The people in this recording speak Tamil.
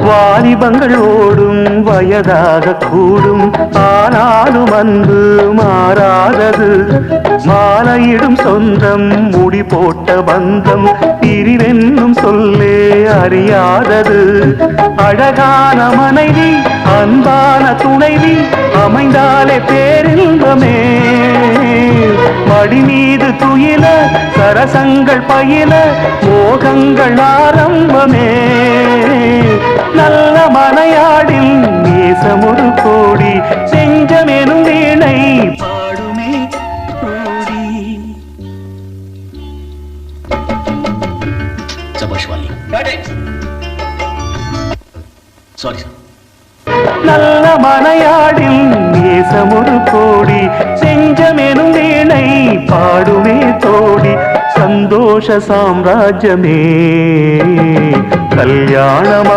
வாலிபங்கள் ஓடும் வயதாக கூடும், ஆனாலும் அன்பு மாறாதது. மாலையிடும் சொந்தம், முடி போட்ட பந்தம், பிரிவென்னும் சொல்லே அறியாதது. அழகான மனைவி, அன்பான துணைவி அமைந்தாலே பேரின்பமே. மடி மீது துயில சரசங்கள் பயில மோகங்கள் ஆரம்பமே. நல்ல மனையாடில் நேசமொரு கோடி, செஞ்சமெனும் வீணை பாடுமே கோடி. நல்ல மனையாடில் நேசமொரு கோடி, செஞ்சமெனும் வீணை பாடுமே தோடி. சந்தோஷ சாம்ராஜ்யமே கல்யாணமா